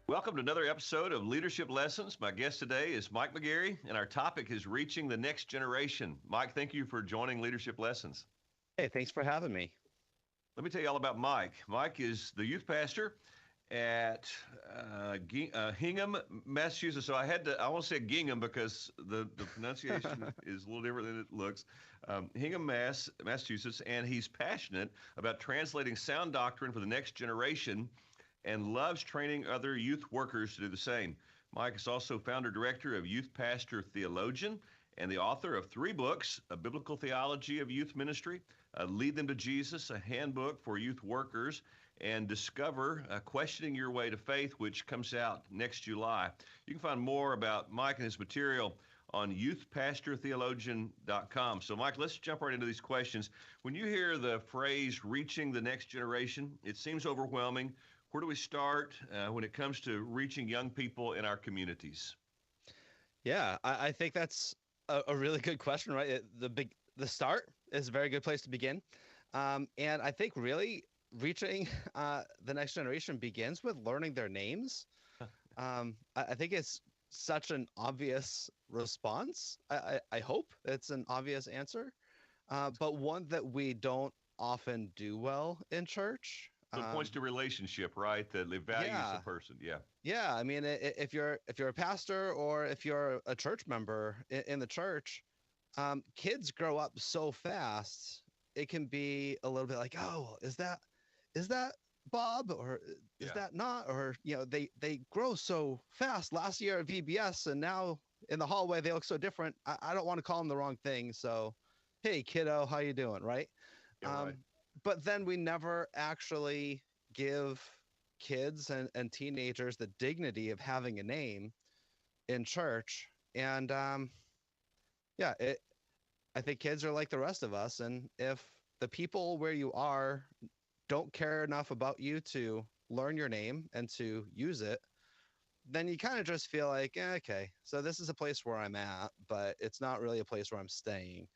Welcome to another episode of Leadership Lessons. My guest today is Mike McGarry, and our topic is reaching the next generation. Mike, thank you for joining Leadership Lessons. Hey, thanks for having me. Let me tell you all about Mike. Mike is the youth pastor at Hingham, Massachusetts. So I want to say Gingham because the pronunciation is a little different than it looks. Hingham, Massachusetts, and he's passionate about translating sound doctrine for the next generation and loves training other youth workers to do the same. Mike is also founder director of Youth Pastor Theologian and the author of 3 books: A Biblical Theology of Youth Ministry, Lead Them to Jesus, a handbook for youth workers, and Discover Questioning Your Way to Faith, which comes out next July. You can find more about Mike and his material on youthpastortheologian.com. So, Mike, let's jump right into these questions. When you hear the phrase reaching the next generation, it seems overwhelming. Where do we start when it comes to reaching young people in our communities? Yeah, I think that's a really good question, right? The start is a very good place to begin. And I think really reaching the next generation begins with learning their names. I think it's such an obvious response. I hope it's an obvious answer, but one that we don't often do well in church. So it points to relationship, right? That it values the person. Yeah. Yeah. I mean, if you're a pastor or if you're a church member in the church, kids grow up so fast. It can be a little bit like, oh, is that Bob, or is that not? Or, they grow so fast. Last year at VBS and now in the hallway, they look so different. I don't want to call them the wrong thing. So, hey, kiddo, how you doing? Right. Yeah, right. But then we never actually give kids and teenagers the dignity of having a name in church. And I think kids are like the rest of us. And if the people where you are don't care enough about you to learn your name and to use it, then you kind of just feel like, okay, so this is a place where I'm at, but it's not really a place where I'm staying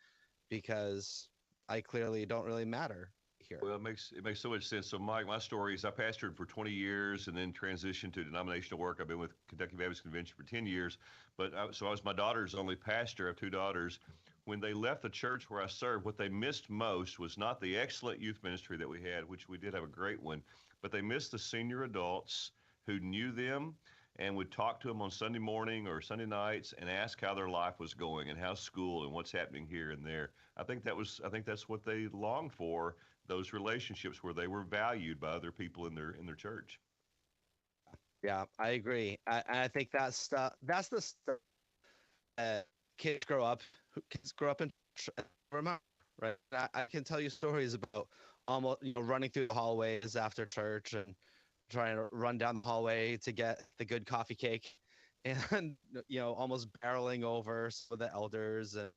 because I clearly don't really matter here. Well, it makes so much sense. So, Mike, my story is I pastored for 20 years and then transitioned to denominational work. I've been with Kentucky Baptist Convention for 10 years, but I was my daughter's only pastor. I have 2 daughters. When they left the church where I served, what they missed most was not the excellent youth ministry that we had, which we did have a great one, but they missed the senior adults who knew them and would talk to them on Sunday morning or Sunday nights and ask how their life was going and how's school and what's happening here and there. I think that's what they longed for, those relationships where they were valued by other people in their church. Yeah, I agree. I think that's the stuff kids grow up in Vermont, right? I can tell you stories about almost running through the hallways after church and trying to run down the hallway to get the good coffee cake, and almost barreling over some of the elders, and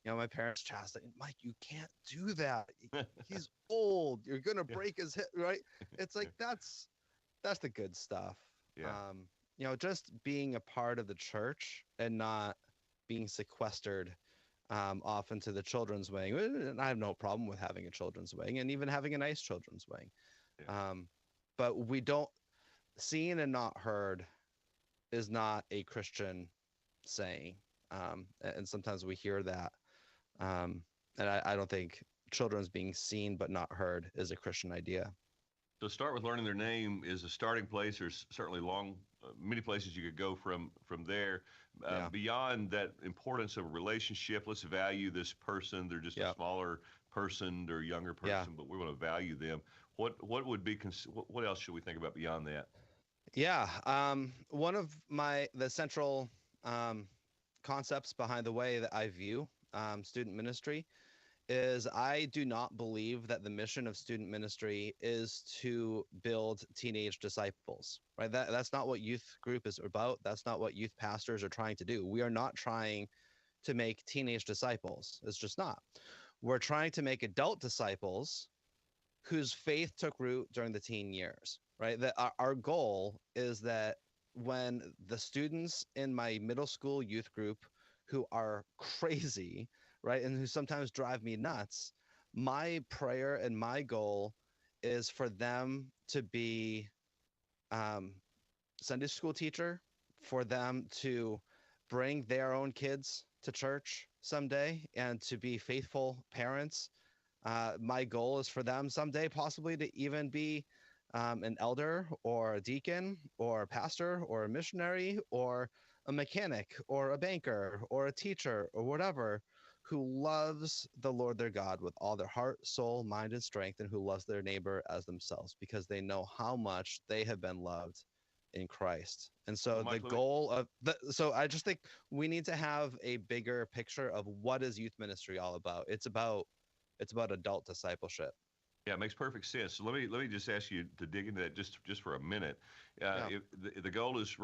my parents chastising, Mike, you can't do that. He's old. You're gonna break his hip, right? It's like that's the good stuff. Yeah. Just being a part of the church and not being sequestered off into the children's wing. And I have no problem with having a children's wing and even having a nice children's wing. Yeah. But we don't, seen and not heard is not a Christian saying. And sometimes we hear that. And I don't think children's being seen but not heard is a Christian idea. So start with learning their name is a starting place. There's certainly many places you could go from there. Beyond that importance of a relationship, let's value this person. They're just a smaller person or younger person, but we want to value them. What else should we think about beyond that? Yeah. One of the central concepts behind the way that I view student ministry is I do not believe that the mission of student ministry is to build teenage disciples, right? That's not what youth group is about. That's not what youth pastors are trying to do. We are not trying to make teenage disciples. It's just not. We're trying to make adult disciples whose faith took root during the teen years, right? That our goal is that when the students in my middle school youth group who are crazy, right, and who sometimes drive me nuts, my prayer and my goal is for them to be Sunday school teacher for them to bring their own kids to church someday and to be faithful parents. My goal is for them someday possibly to even be an elder or a deacon or a pastor or a missionary or a mechanic or a banker or a teacher or whatever, who loves the Lord their God with all their heart, soul, mind, and strength, and who loves their neighbor as themselves because they know how much they have been loved in Christ. And so Well, the Mike, goal of so I just think we need to have a bigger picture of what is youth ministry all about. It's about adult discipleship. yeah, it makes perfect sense. So let me just ask you to dig into that just for a minute. Yeah. If the goal is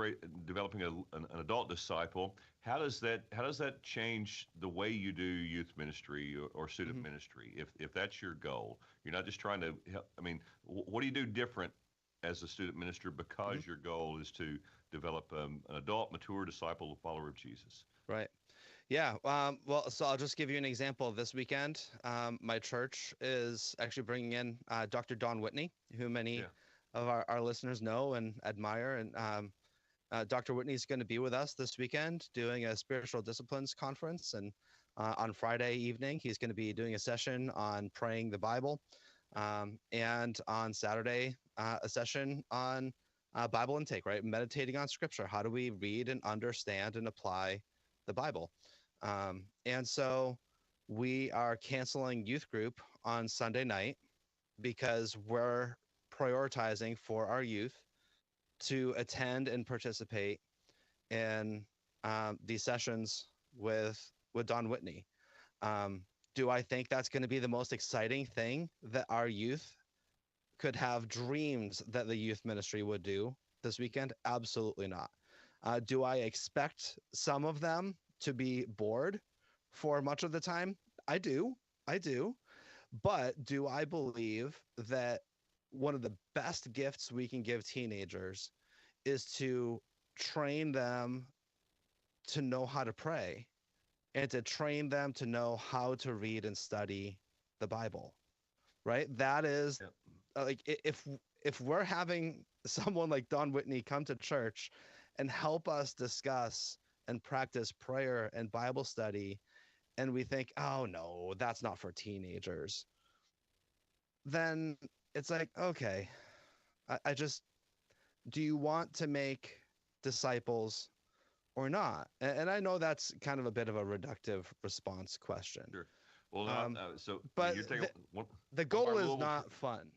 developing an adult disciple, how does that change the way you do youth ministry or student hmm ministry? If that's your goal, you're not just trying to help. I mean, what do you do different as a student minister hmm because your goal is to develop an adult, mature disciple, follower of Jesus? Right. Yeah. Well, so I'll just give you an example. This weekend, my church is actually bringing in Dr. Don Whitney, who many Yeah. of our listeners know and admire. And Dr. Whitney is going to be with us this weekend doing a spiritual disciplines conference. And on Friday evening, he's going to be doing a session on praying the Bible. And on Saturday, a session on Bible intake, right? Meditating on scripture. How do we read and understand and apply the Bible? And so we are canceling youth group on Sunday night because we're prioritizing for our youth to attend and participate in these sessions with Don Whitney. Um, do I think that's going to be the most exciting thing that our youth could have dreamed that the youth ministry would do this weekend? Absolutely not. Do I expect some of them to be bored for much of the time? I do. I do. But do I believe that one of the best gifts we can give teenagers is to train them to know how to pray and to train them to know how to read and study the Bible, right? That is Yeah. like if we're having someone like Don Whitney come to church and help us discuss and practice prayer and Bible study, and we think, oh no, that's not for teenagers, then it's like, okay, I just, do you want to make disciples or not? And I know that's kind of a bit of a reductive response question. Sure. Well, no, Um, so but you're taking one, the one of our goal is Louisville not fun,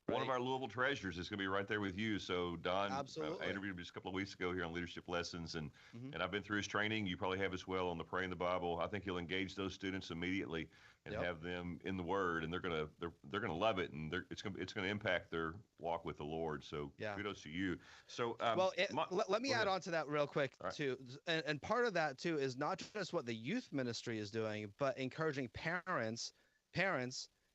one of right? our Louisville treasures is going to be right there with you. So Don, I Absolutely. interviewed him just a couple of weeks ago here on leadership lessons, and hmm and I've been through his training. You probably have as well on the praying the Bible. I think he'll engage those students immediately and Yep. have them in the Word, and they're gonna love it, and it's gonna impact their walk with the Lord. So Yeah. kudos to you. So Well, let me go add ahead. on to that real quick All right. too, and part of that too is not just what the youth ministry is doing, but encouraging parents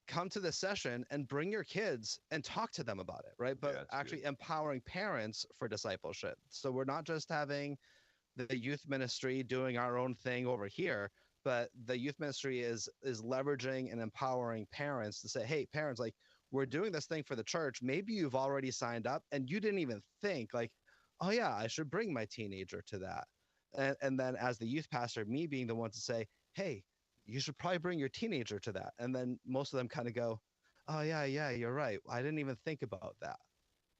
come to the session and bring your kids and talk to them about it, right? Yeah, But that's good. actually empowering parents for discipleship. So we're not just having the youth ministry doing our own thing over here, but the youth ministry is leveraging and empowering parents to say, hey, parents, like, we're doing this thing for the church. Maybe you've already signed up and you didn't even think like, oh yeah, I should bring my teenager to that. And then as the youth pastor, me being the one to say, hey, you should probably bring your teenager to that. And then most of them kind of go, oh yeah, you're right, I didn't even think about that.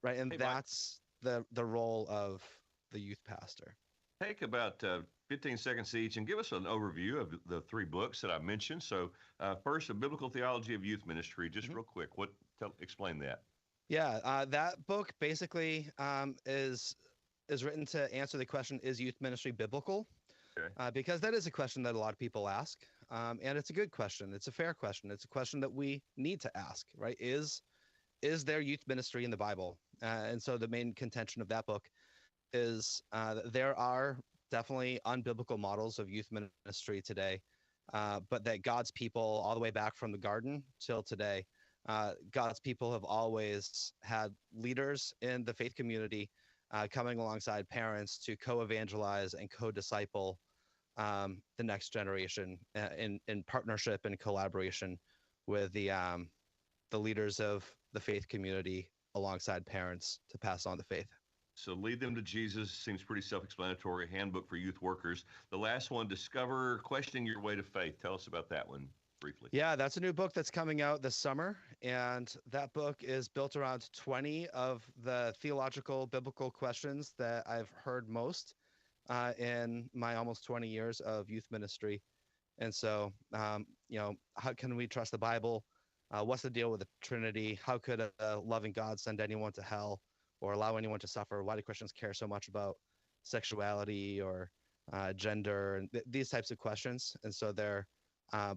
Right. And Hey, Mike, that's the role of the youth pastor. take about 15 seconds each and give us an overview of the three books that I mentioned. So, first, a biblical theology of youth ministry. Just Mhm. real quick, explain that. Yeah, that book basically is written to answer the question: is youth ministry biblical? Okay. Because that is a question that a lot of people ask, and it's a good question. It's a fair question. It's a question that we need to ask, right? Is there youth ministry in the Bible? And so the main contention of that book is that there are definitely unbiblical models of youth ministry today, but that God's people, all the way back from the garden till today, God's people have always had leaders in the faith community coming alongside parents to co-evangelize and co-disciple the next generation in partnership and collaboration with the leaders of the faith community alongside parents to pass on the faith. So lead them to Jesus seems pretty self-explanatory. Handbook for youth workers. The last one, discover questioning your way to faith. Tell us about that one briefly. Yeah, that's a new book that's coming out this summer. And that book is built around 20 of the theological biblical questions that I've heard most in my almost 20 years of youth ministry. And so, how can we trust the Bible? What's the deal with the Trinity? How could a loving God send anyone to hell or allow anyone to suffer? Why do Christians care so much about sexuality or gender and these types of questions? And so they're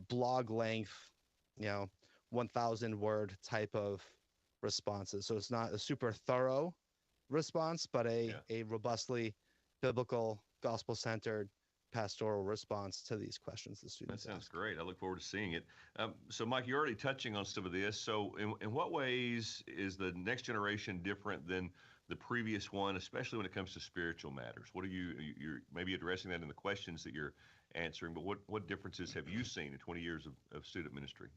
blog length, 1,000 word type of responses. So it's not a super thorough response, but a robustly biblical, gospel centered pastoral response to these questions the students That sounds ask. great. I look forward to seeing it. So, Mike, you're already touching on some of this. So, in what ways is the next generation different than the previous one, especially when it comes to spiritual matters? What are you're maybe addressing that in the questions that you're answering, but what differences have you seen in 20 years of student ministry?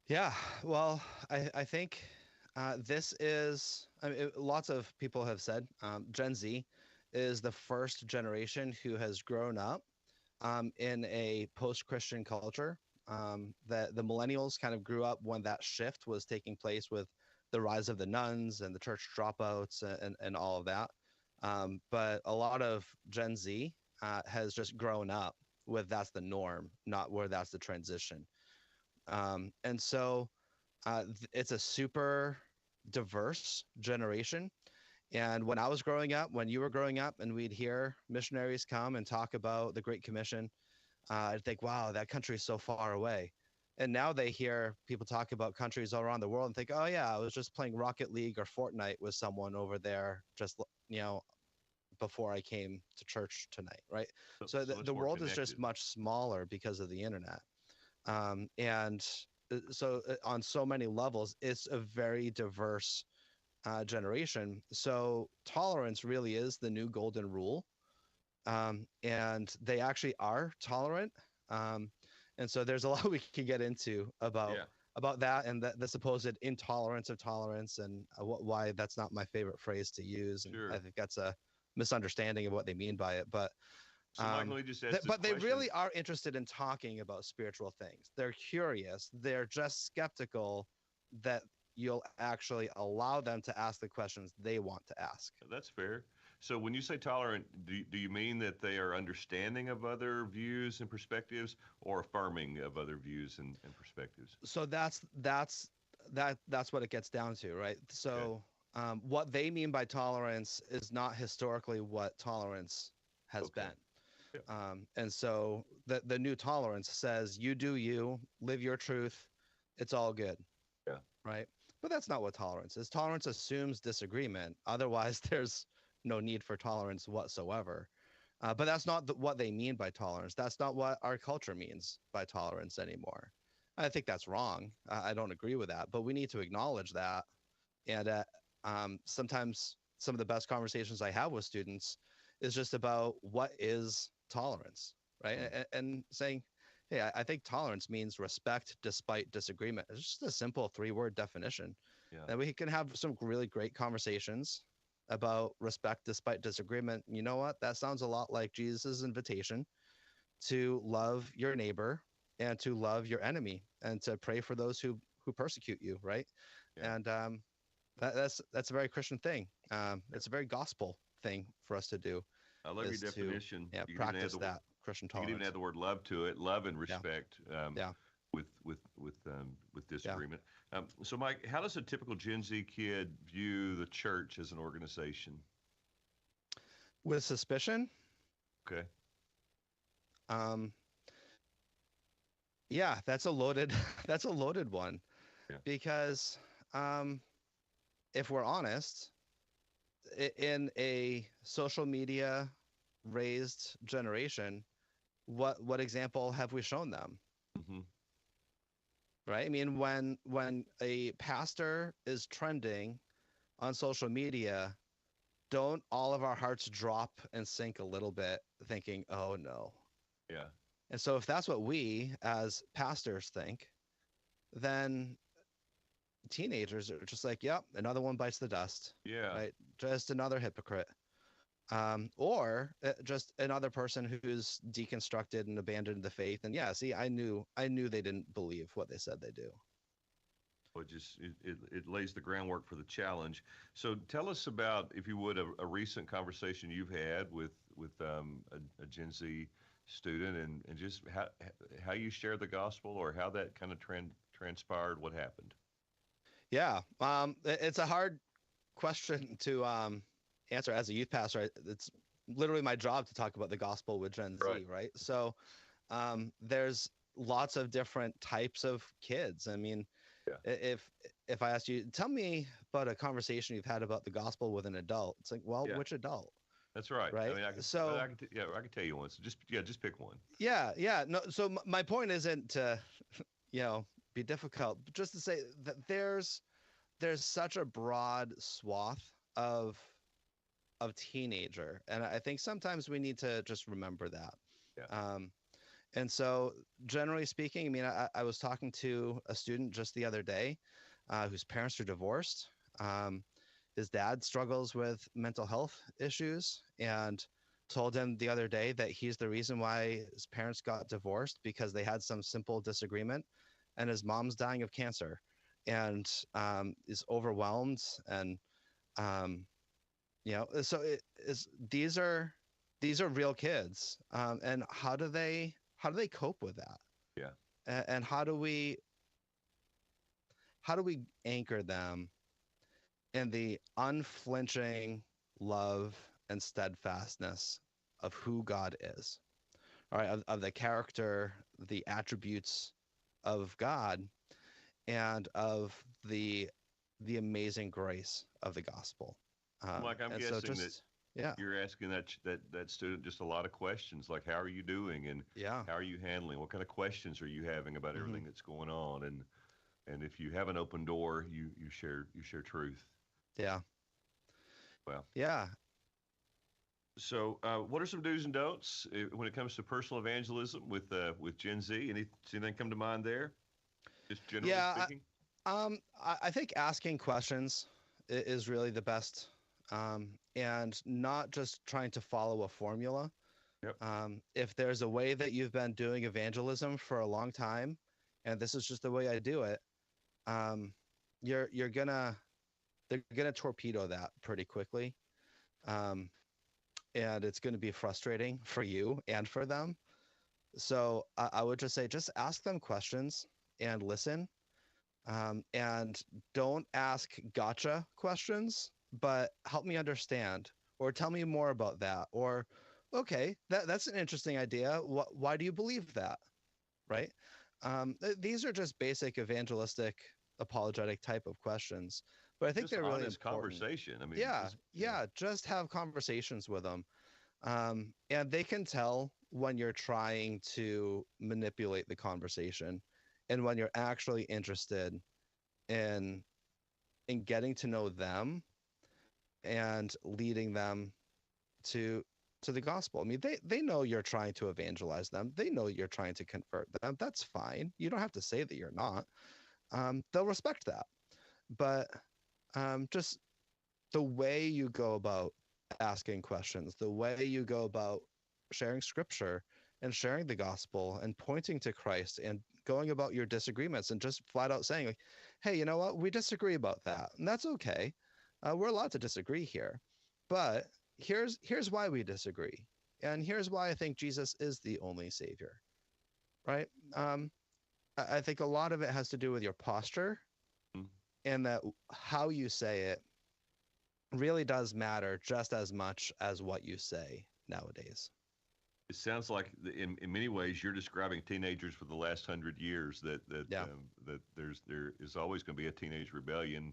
Yeah, well, I think this is, lots of people have said Gen Z is the first generation who has grown up in a post-Christian culture. That the millennials kind of grew up when that shift was taking place with the rise of the nuns and the church dropouts and all of that. But a lot of Gen Z has just grown up with that's the norm, not where that's the transition. And so it's a super diverse generation. And when I was growing up, when you were growing up, and we'd hear missionaries come and talk about the Great Commission, I'd think, wow, that country is so far away. And now they hear people talk about countries all around the world and think, oh, yeah, I was just playing Rocket League or Fortnite with someone over there just, before I came to church tonight, right? So the world is just much smaller because of the internet. On so many levels, it's a very diverse generation. So tolerance really is the new golden rule. And they actually are tolerant. And so there's a lot we can get into about that and the supposed intolerance of tolerance and why that's not my favorite phrase to use. And Sure. I think that's a misunderstanding of what they mean by it. But so, Mike, let me just ask but they really are interested in talking about spiritual things. They're curious. They're just skeptical that you'll actually allow them to ask the questions they want to ask. That's fair. So when you say tolerant, do you mean that they are understanding of other views and perspectives or affirming of other views and perspectives? So that's what it gets down to, right? So what they mean by tolerance is not historically what tolerance has been. Yeah. And so the new tolerance says you do you, live your truth, it's all good. Yeah. Right? But that's not what tolerance is. Tolerance assumes disagreement. Otherwise, there's no need for tolerance whatsoever. But that's not what they mean by tolerance. That's not what our culture means by tolerance anymore. I think that's wrong. I don't agree with that. But we need to acknowledge that. And sometimes some of the best conversations I have with students is just about what is tolerance, right? And saying, hey, I think tolerance means respect despite disagreement. It's just a simple 3-word definition. Yeah. And we can have some really great conversations about respect despite disagreement. You know what? That sounds a lot like Jesus' invitation to love your neighbor and to love your enemy and to pray for those who persecute you, right? Yeah. And that's a very Christian thing. It's a very gospel thing for us to do. I love your definition. To, practice that Christian tolerance. You can even add the word love to it, love and respect. With disagreement. Yeah. So, Mike, how does a typical Gen Z kid view the church as an organization? With suspicion. Okay. Yeah, that's a loaded one. Yeah. Because if we're honest, in a social media raised generation, what example have we shown them? Mm-hmm. Right? I mean, when a pastor is trending on social media, don't all of our hearts drop and sink a little bit thinking, oh no. Yeah. And so if that's what we as pastors think, then teenagers are just like, yep, another one bites the dust, Yeah. right? Just another hypocrite. Or just another person who's deconstructed and abandoned the faith. And yeah, see, I knew they didn't believe what they said they do. Well, it lays the groundwork for the challenge. So tell us about, if you would, a recent conversation you've had with a Gen Z student, and just how you share the gospel, or how that kind of transpired. What happened? Yeah, it's a hard question to answer as a youth pastor. It's literally my job to talk about the gospel with Gen Right. Z, right? So there's lots of different types of kids. I mean, Yeah. if I asked you, tell me about a conversation you've had about the gospel with an adult, it's like, well, Yeah. which adult, That's right. I right? mean, So yeah, I can tell you one. So just pick one. yeah, no. So my point isn't to, you know, be difficult, but just to say that there's such a broad swath of teenager, and I think sometimes we need to just remember that. Yeah. And so, generally speaking, I mean, I was talking to a student just the other day whose parents are divorced. His dad struggles with mental health issues, and told him the other day that he's the reason why his parents got divorced, because they had some simple disagreement, and his mom's dying of cancer, and is overwhelmed. And um, so it is, these are real kids, and how do they cope with that, Yeah. and how do we anchor them in the unflinching love and steadfastness of who God is, all right, of the character, the attributes of God, and of the amazing grace of the gospel. Mike, I'm And so guessing that just yeah, you're asking that student just a lot of questions, like how are you doing, and yeah. how are you handling? What kind of questions are you having about Hmm. everything that's going on? And if you have an open door, you share truth. Yeah. Well, Yeah. so what are some do's and don'ts when it comes to personal evangelism with Gen Z? Anything come to mind there? Just generally Yeah. speaking. I think asking questions is really the best, and not just trying to follow a formula. Yep. If there's a way that you've been doing evangelism for a long time, and this is just the way I do it, um, you're gonna they're gonna torpedo that pretty quickly, um, and it's going to be frustrating for you and for them. So I would just say, just ask them questions and listen, and don't ask gotcha questions, but help me understand, or tell me more about that, or okay, that's an interesting idea. Why do you believe that? Right? These are just basic evangelistic, apologetic type of questions, but I think Just they're really honest important. conversation. I mean, Yeah, just yeah, just have conversations with them, and they can tell when you're trying to manipulate the conversation, and when you're actually interested in getting to know them and leading them to the gospel. I mean, they know you're trying to evangelize them. They know you're trying to convert them. That's fine. You don't have to say that you're not. They'll respect that. But just the way you go about asking questions, the way you go about sharing scripture and sharing the gospel and pointing to Christ and going about your disagreements and just flat out saying, like, hey, you know what? We disagree about that. And that's okay. We're allowed to disagree here. But here's why we disagree. And here's why I think Jesus is the only savior. Right? I think a lot of it has to do with your posture, mm, and that how you say it really does matter just as much as what you say nowadays. it sounds like in many ways you're describing teenagers for the last 100 years. Yeah. That there is always going to be a teenage rebellion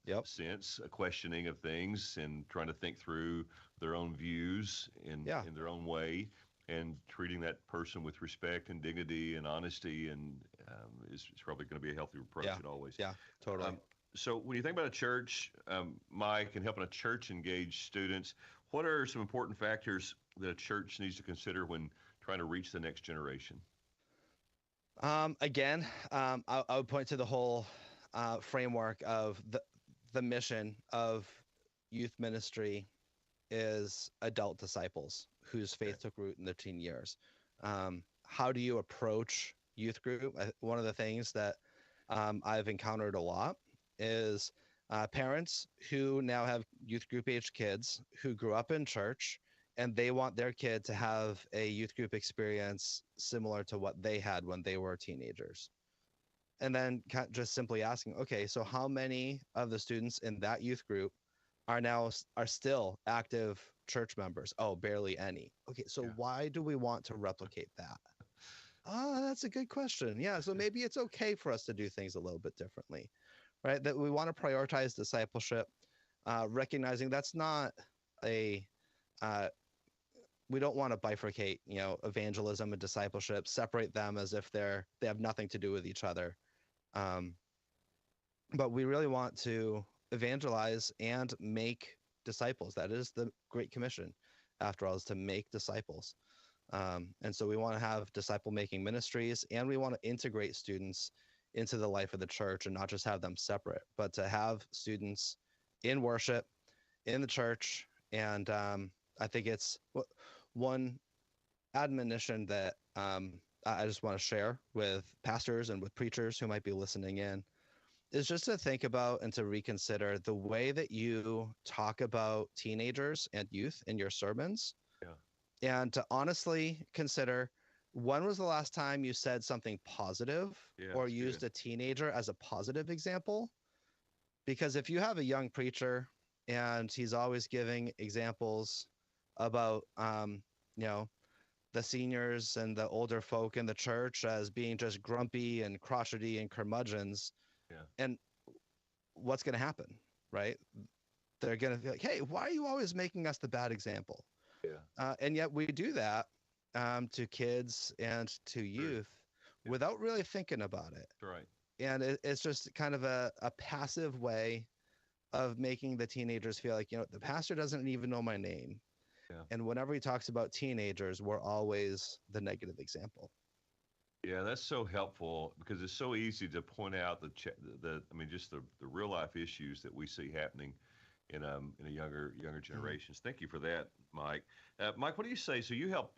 Yep. sense, a questioning of things, and trying to think through their own views Yeah. in their own way, and treating that person with respect and dignity and honesty, and is probably going to be a healthy approach Yeah. in always. Yeah. Totally. So when you think about a church, Mike, and helping a church engage students, what are some important factors that a church needs to consider when trying to reach the next generation? Again, I would point to the whole framework of the mission of youth ministry is adult disciples whose Okay. faith took root in their teen years. How do you approach youth group? One of the things that I've encountered a lot is parents who now have youth group age kids who grew up in church and they want their kid to have a youth group experience similar to what they had when they were teenagers. And then just simply asking, okay, so how many of the students in that youth group are still active church members? Oh, barely any. Okay, so Yeah. why do we want to replicate that? Ah, that's a good question. Yeah, so maybe it's okay for us to do things a little bit differently, right? That we want to prioritize discipleship, recognizing that's not a uh, we don't want to bifurcate, evangelism and discipleship, separate them as if they have nothing to do with each other. Um, but we really want to evangelize and make disciples. That is the Great Commission, after all, is to make disciples. And so we want to have disciple making ministries, and we want to integrate students into the life of the church and not just have them separate, but to have students in worship in the church. And I think it's one admonition that I just want to share with pastors and with preachers who might be listening in is just to think about and to reconsider the way that you talk about teenagers and youth in your sermons, Yeah. and to honestly consider when was the last time you said something positive Yeah. or That's used good. a teenager as a positive example. Because if you have a young preacher and he's always giving examples about you know the seniors and the older folk in the church as being just grumpy and crotchety and curmudgeons, Yeah. and what's going to happen, right? They're going to be like, hey, why are you always making us the bad example? Yeah. And yet we do that to kids and to True. youth Yeah. without really thinking about it. That's right. And it's just kind of a passive way of making the teenagers feel like, the pastor doesn't even know my name. Yeah. And whenever he talks about teenagers, we're always the negative example. Yeah, that's so helpful because it's so easy to point out I mean, just the real life issues that we see happening in a younger Mhm. generations. Thank you for that, Mike. Mike, what do you say? So you help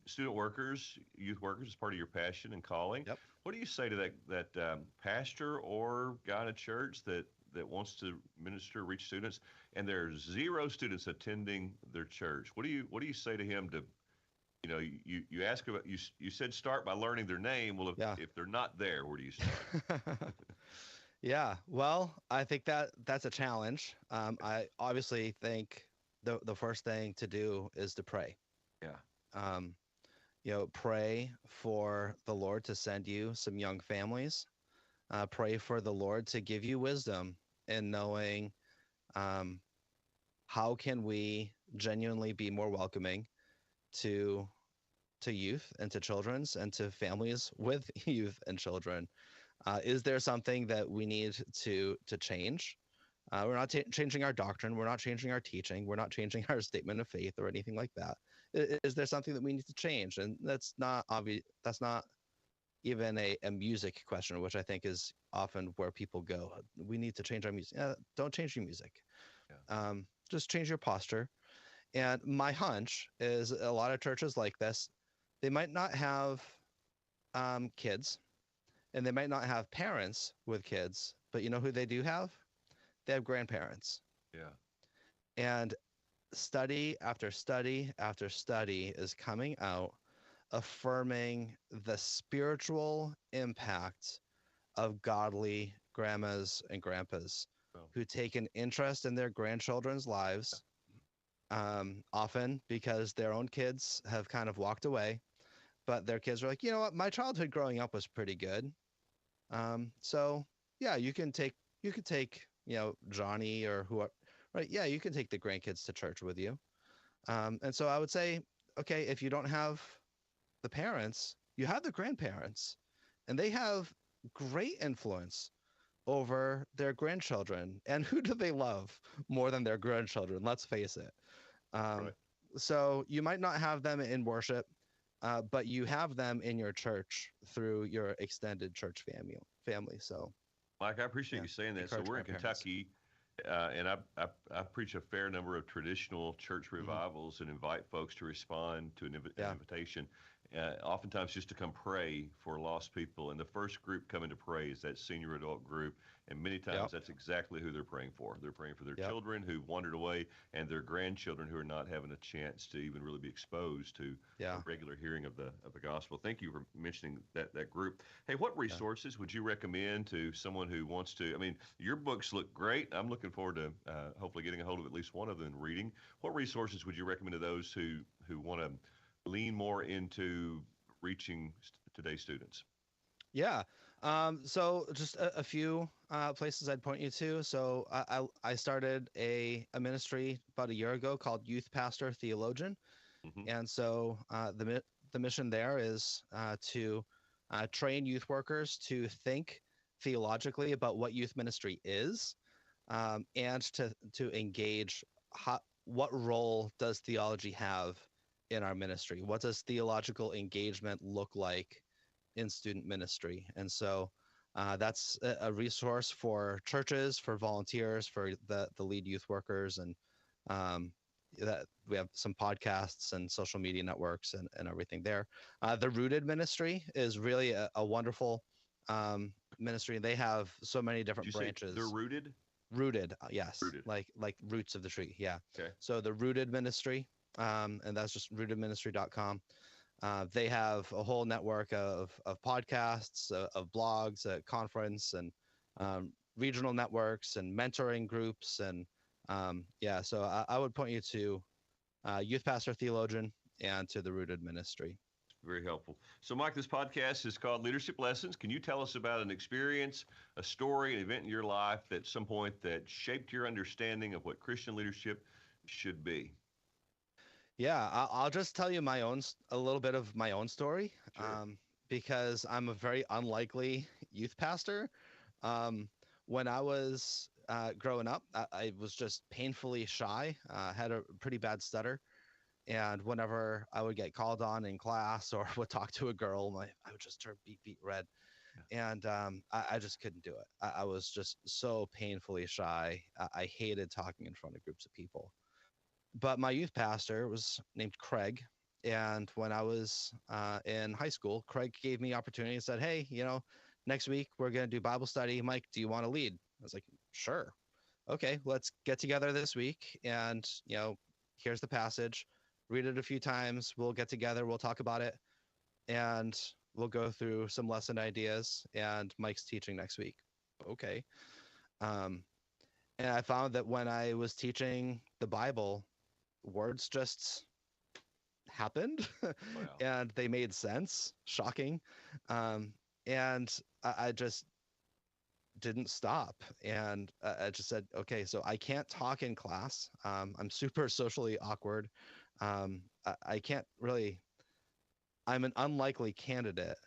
student workers, youth workers as part of your passion and calling. Yep. What do you say to that pastor or guy in a church that wants to minister, reach students, and there's zero students attending their church? What do you say to him to you ask about you said start by learning their name. Well, Yeah. if they're not there, where do you start? Yeah. Well, I think that's a challenge. I obviously think the first thing to do is to pray. Yeah. Um, pray for the Lord to send you some young families. Pray for the Lord to give you wisdom in knowing um, how can we genuinely be more welcoming to youth and to children's and to families with youth and children. Is there something that we need to change? We're not changing our doctrine. We're not changing our teaching. We're not changing our statement of faith or anything like that. Is there something that we need to change? And that's not obvious. That's not even a music question, which I think is often where people go. We need to change our music. Don't change your music. Yeah. Just change your posture. And my hunch is a lot of churches like this, they might not have kids and they might not have parents with kids, but you know who they do have? They have grandparents. Yeah. And study after study after study is coming out affirming the spiritual impact of godly grandmas and grandpas Well, who take an interest in their grandchildren's lives, often because their own kids have kind of walked away, but their kids are like, you know what, my childhood growing up was pretty good. So yeah, you could take Johnny or whoever, right? Yeah, you can take the grandkids to church with you. And so I would say, okay, if you don't have the parents, you have the grandparents, and they have great influence over their grandchildren. And who do they love more than their grandchildren? Let's face it. Um, right. so you might not have them in worship, but you have them in your church through your extended church family. So Mike, I appreciate Yeah, you saying that. So encourage we're in grandparents. Kentucky, and I preach a fair number of traditional church Hmm. revivals and invite folks to respond to an Yeah, invitation, oftentimes just to come pray for lost people. And the first group coming to pray is that senior adult group, and many times yep, that's exactly who they're praying for. They're praying for their yep, children who've wandered away and their grandchildren who are not having a chance to even really be exposed to a yeah, regular hearing of the gospel. Thank you for mentioning that group. Hey, what yeah. resources would you recommend to someone who wants to? I mean, your books look great. I'm looking forward to hopefully getting a hold of at least one of them and reading. What resources would you recommend to those who want to lean more into reaching today's students? Yeah. So just a few places I'd point you to. So I started a ministry about a year ago called Youth Pastor Theologian, Hmm. and so the mission there is to train youth workers to think theologically about what youth ministry is, and to engage what role does theology have in our ministry? What does theological engagement look like in student ministry? And so that's a resource for churches, for volunteers, for the lead youth workers, and um, that we have some podcasts and social media networks and everything there. The Rooted Ministry is really a wonderful ministry. They have so many Did you different say they're branches. rooted? Rooted, yes, Rooted. like roots of the tree, yeah. Okay. So the Rooted Ministry, and that's just rootedministry.com. They have a whole network of podcasts, of blogs, conference, and regional networks and mentoring groups, and yeah. So I would point you to Youth Pastor Theologian and to the Rooted Ministry. Very helpful. So, Mike, this podcast is called Leadership Lessons. Can you tell us about an experience, a story, an event in your life at some point that shaped your understanding of what Christian leadership should be? Yeah, I'll just tell you a little bit of my own story, Sure. because I'm a very unlikely youth pastor. Um, when I was growing up, I was just painfully shy, had a pretty bad stutter. And whenever I would get called on in class or would talk to a girl, I would just turn beet red. And I just couldn't do it. I was just so painfully shy. I hated talking in front of groups of people. But my youth pastor was named Craig. And when I was in high school, Craig gave me opportunity and said, "Hey, next week we're going to do Bible study. Mike, do you want to lead?" I was like, "Sure. Okay, let's get together this week. And, here's the passage. Read it a few times. We'll get together. We'll talk about it. And we'll go through some lesson ideas. And Mike's teaching next week." Okay. Um, and I found that when I was teaching the Bible, words just happened Wow. and they made sense. Shocking. And I just didn't stop. And I just said, okay, so I can't talk in class. I'm super socially awkward. I can't really, I'm an unlikely candidate.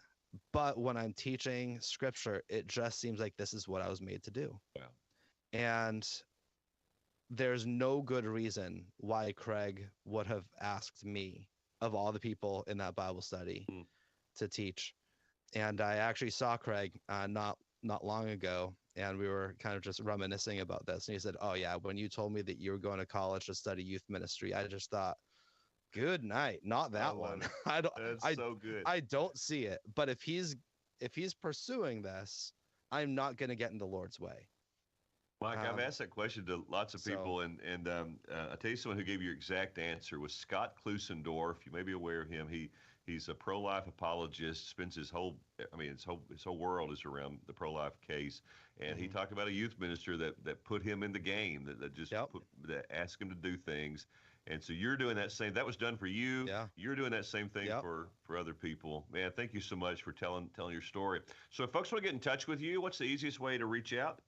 But when I'm teaching scripture, it just seems like this is what I was made to do. Wow. And there's no good reason why Craig would have asked me, of all the people in that Bible study, Mm. to teach. And I actually saw Craig not long ago, and we were kind of just reminiscing about this. And he said, "Oh yeah, when you told me that you were going to college to study youth ministry, I just thought, good night, not I that love one. it. I don't, That's I, so good. I don't see it. But if he's pursuing this, I'm not going to get in the Lord's way." Mike, I've Um, asked that question to lots of so people, and I'll tell you someone who gave you your exact answer was Scott Klusendorf. You may be aware of him. He's a pro-life apologist. Spends his whole world is around the pro-life case. And he mhm. talked about a youth minister that put him in the game, that just Yep, that asked him to do things. And so you're doing that same. That was done for you. yeah, You're doing that same thing yep. for other people. Man, thank you so much for telling your story. So if folks want to get in touch with you, what's the easiest way to reach out?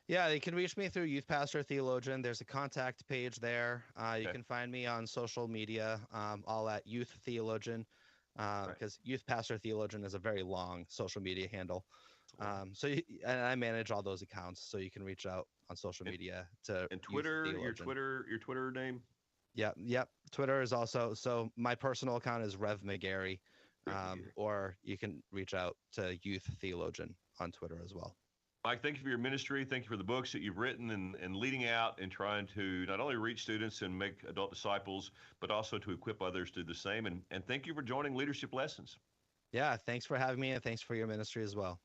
Yeah, you can reach me through Youth Pastor Theologian. There's a contact page there. You Okay. can find me on social media, all at Youth Theologian, Right. because Youth Pastor Theologian is a very long social media handle. Wow. And I manage all those accounts, so you can reach out on social And, media to and Youth Twitter, Theologian. your Twitter name? Yep, yep. Twitter is also, so my personal account is Rev McGarry, Rick McGarry. or you can reach out to Youth Theologian on Twitter as well. Mike, thank you for your ministry. Thank you for the books that you've written and leading out and trying to not only reach students and make adult disciples, but also to equip others to do the same. And thank you for joining Leadership Lessons. Yeah, thanks for having me, and thanks for your ministry as well.